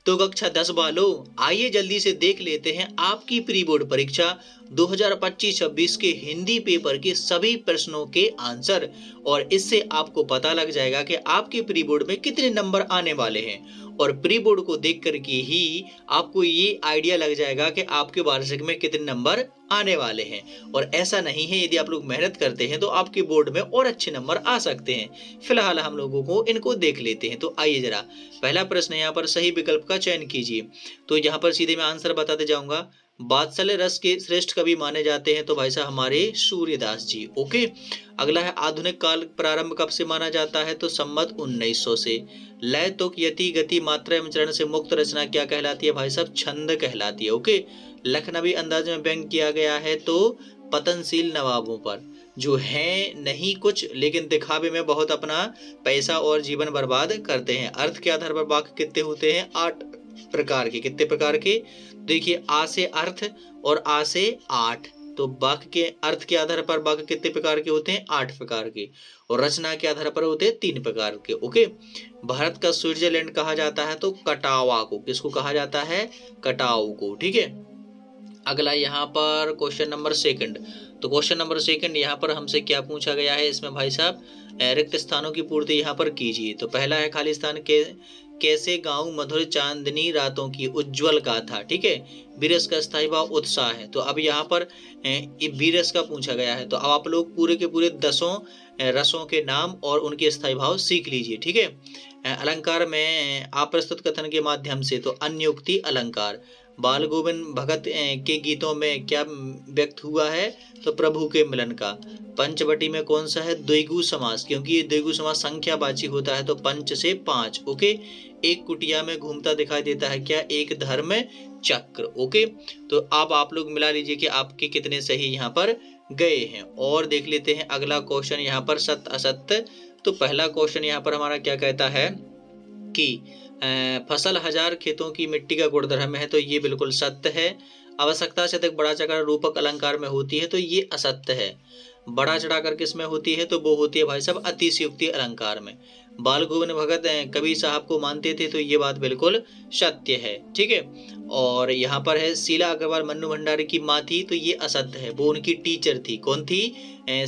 तो कक्षा 10 वालों, आइए जल्दी से देख लेते हैं आपकी प्री बोर्ड परीक्षा 2025-26 के हिंदी पेपर के सभी प्रश्नों के आंसर, और इससे आपको पता लग जाएगा कि आपके प्री बोर्ड में कितने नंबर आने वाले हैं। और प्री बोर्ड को देख करके ही आपको ये आइडिया लग जाएगा कि आपके वार्षिक में कितने नंबर आने वाले हैं। और ऐसा नहीं है, यदि आप लोग मेहनत करते हैं तो आपके बोर्ड में और अच्छे नंबर आ सकते हैं। फिलहाल हम लोगों को इनको देख लेते हैं। तो आइए जरा पहला प्रश्न यहाँ पर सही विकल्प का चयन कीजिए। तो यहाँ पर सीधे मैं आंसर बताते जाऊंगा। वात्सल्य रस के श्रेष्ठ कवि माने जाते हैं तो भाई साहब हमारे सूर्यदास जी। ओके। अगला है आधुनिक काल प्रारंभ कब से माना जाता है? तो संमत 1900 से। लय तुक यति गति मात्रा एवं चरण से मुक्त रचना क्या कहलाती है? भाई साहब छंद कहलाती है। ओके। लखनवी अंदाज में व्यंग किया गया है तो पतनशील नवाबों पर, जो है नहीं कुछ लेकिन दिखावे में बहुत अपना पैसा और जीवन बर्बाद करते हैं। अर्थ के आधार पर वाक्य कितने होते हैं? 8 प्रकार के। कितने प्रकार के? देखिए, आ से अर्थ और आ से 8। तो वाक्य के अर्थ के आधार पर वाक्य कितने प्रकार के होते हैं? 8 प्रकार के। और रचना के आधार पर होते हैं 3 प्रकार के। ओके। भारत का स्विट्जरलैंड कहा जाता है तो कटावा को। किसको कहा जाता है? कटाऊ को। ठीक है। अगला यहाँ पर क्वेश्चन नंबर 2। तो क्वेश्चन नंबर 2 यहाँ पर हमसे क्या पूछा गया है? इसमें भाई साहब रिक्त स्थानों की पूर्ति यहाँ पर कीजिए। तो पहला है खाली स्थान के कैसे गाँव मधुर चांदनी रातों की उज्जवल गाथा। ठीक है। बीरस का स्थायी भाव उत्साह है। तो अब यहाँ पर बीरस का पूछा गया है। तो अब आप लोग पूरे के पूरे 10 रसों के नाम और उनके स्थायी भाव सीख लीजिए। ठीक है। अलंकार में आप प्रस्तुत कथन के माध्यम से, तो अन्योक्ति अलंकार। बाल गोविंद भगत के गीतों में क्या व्यक्त हुआ है? तो प्रभु के मिलन का। पंचवटी में कौन सा है? द्विगु समास, क्योंकि ये द्विगु समास संख्यावाची होता है तो पंच से 5। ओके। एक कुटिया में घूमता दिखाई देता है क्या? एक धर्म चक्र। ओके। तो अब आप लोग मिला लीजिए कि आपके कितने सही यहाँ पर गए हैं। और देख लेते हैं अगला क्वेश्चन यहाँ पर सत्य असत्य। तो पहला क्वेश्चन यहाँ पर हमारा क्या कहता है कि फसल 1000 खेतों की मिट्टी का गुणधर्म है। तो ये बिल्कुल सत्य है। आवश्यकता से अधिक बड़ा चढ़ाकर रूपक अलंकार में होती है तो ये असत्य है। बड़ा चढ़ाकर किस में होती है? तो वो होती है भाई साहब अतिशयोक्ति अलंकार में। बाल गोविंद भगत कबीर साहब को मानते थे तो ये बात बिल्कुल सत्य है। ठीक है। और यहाँ पर है शीला अग्रवाल मन्नू भंडारी की माँ थी तो ये असत्य है, वो उनकी टीचर थी। कौन थी?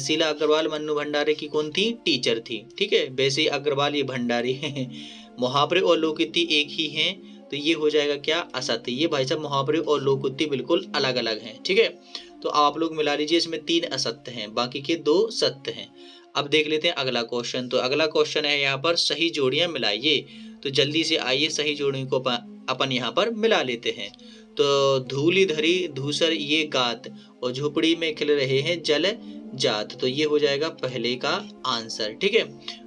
शीला अग्रवाल मन्नू भंडारी की कौन थी? टीचर थी। ठीक है। वैसे अग्रवाल ये भंडारी है। मुहावरे और लोकोक्ति एक ही हैं तो ये हो जाएगा क्या? असत्य। ये भाई साहब मुहावरे और लोकोक्ति बिल्कुल अलग अलग हैं। ठीक है। तो आप लोग मिला लीजिए, इसमें 3 असत्य हैं, बाकी के 2 सत्य हैं। अब देख लेते हैं अगला क्वेश्चन। तो अगला क्वेश्चन है यहाँ पर सही जोड़ियां मिलाइए। तो जल्दी से आइए सही जोड़ियों को अपन यहाँ पर मिला लेते हैं। तो धूली धरी धूसर ये गात और झोपड़ी में खिल रहे हैं जल जात। तो ये हो जाएगा पहले का आंसर। ठीक है।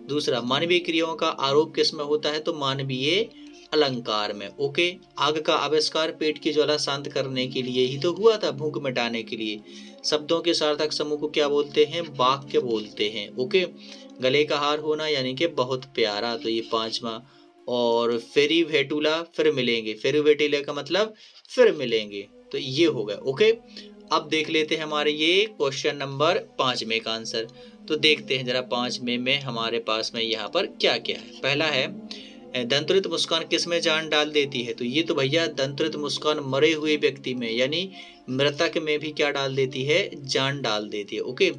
दूसरा, मानवीय क्रियाओं का आरोप किस में होता है? तो मानवीय अलंकार में। ओके। आग का आविष्कार पेट की ज्वाला शांत करने के लिए ही तो हुआ था, भूख मिटाने के लिए। शब्दों के सार्थक समूह को क्या बोलते हैं? वाक्य बोलते हैं। ओके। गले का हार होना यानी कि बहुत प्यारा, तो ये 5वां। और फेरी भेटूला फिर मिलेंगे। फेरी भेटूला का मतलब फिर मिलेंगे, तो ये हो गया। ओके। अब देख लेते हैं हमारे ये क्वेश्चन नंबर 5 में का आंसर। तो देखते हैं जरा 5 में हमारे पास में यहाँ पर क्या क्या है। पहला है दंतुरित मुस्कान किस में जान डाल देती है? तो ये तो भैया दंतुरित मुस्कान मरे हुए व्यक्ति में यानी मृतक में भी क्या डाल देती है? जान डाल देती है। ओके।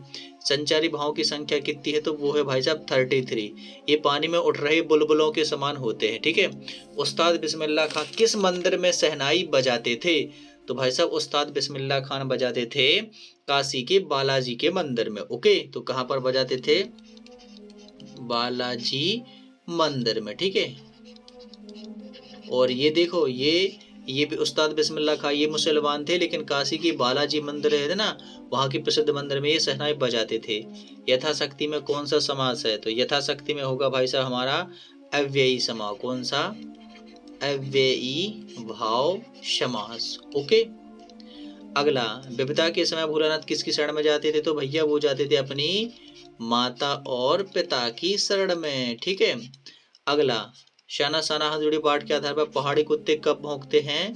संचारी भावों की संख्या कितनी है? तो वो है भाई साहब 33। ये पानी में उठ रहे बुलबुलों के समान होते हैं। ठीक है। उस्ताद बिस्मिल्लाह खां किस मंदिर में शहनाई बजाते थे? तो भाई साहब उस्ताद बिस्मिल्लाह खान बजाते थे काशी के बालाजी के मंदिर में। ओके। तो कहाँ पर बजाते थे? बालाजी मंदिर में। ठीक है। और ये देखो, ये भी उस्ताद बिस्मिल्लाह खां ये मुसलमान थे लेकिन काशी की बालाजी मंदिर है ना, वहां के प्रसिद्ध मंदिर में ये शहनाई बजाते थे। यथाशक्ति में कौन सा समास है? तो यथाशक्ति में होगा भाई साहब हमारा अव्ययी समास। कौन सा? अव्ययी भाव समास। ओके। अगला, विपदा के समय भोलानाथ किसकी शरण में जाते थे? तो भैया वो जाते थे अपनी माता और पिता की शरण में। ठीक है। अगला, शाना शाना हाथ जोड़ी पाठ के आधार पर पहाड़ी कुत्ते कब भौंकते हैं?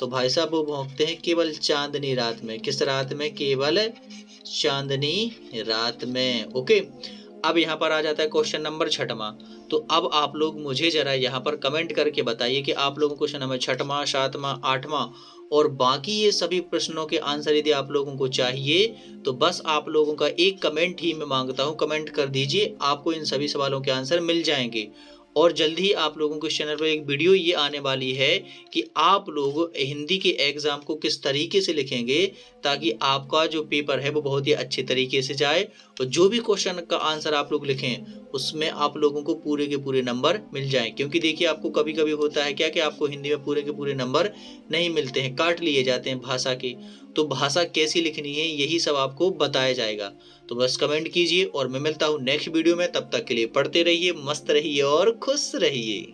तो भाई साहब वो भौंकते हैं केवल चांदनी रात में। किस रात में? केवल चांदनी रात में। ओके। अब यहाँ पर आ जाता है क्वेश्चन नंबर 6वां। तो अब आप लोग मुझे जरा यहाँ पर कमेंट करके बताइए कि आप लोगों को क्वेश्चन नंबर 6वां, 7वां, 8वां और बाकी ये सभी प्रश्नों के आंसर यदि आप लोगों को चाहिए तो बस आप लोगों का एक कमेंट ही मैं मांगता हूँ। कमेंट कर दीजिए, आपको इन सभी सवालों के आंसर मिल जाएंगे। और जल्द ही आप लोगों को इस चैनल पर एक वीडियो ये आने वाली है कि आप लोग हिंदी के एग्जाम को किस तरीके से लिखेंगे ताकि आपका जो पेपर है वो बहुत ही अच्छे तरीके से जाए और जो भी क्वेश्चन का आंसर आप लोग लिखें उसमें आप लोगों को पूरे के पूरे नंबर मिल जाएं। क्योंकि देखिए आपको कभी कभी होता है क्या कि आपको हिंदी में पूरे के पूरे नंबर नहीं मिलते हैं, काट लिए जाते हैं भाषा के। तो भाषा कैसी लिखनी है यही सब आपको बताया जाएगा। तो बस कमेंट कीजिए और मैं मिलता हूँ नेक्स्ट वीडियो में। तब तक के लिए पढ़ते रहिए, मस्त रहिए और खुश रहिए।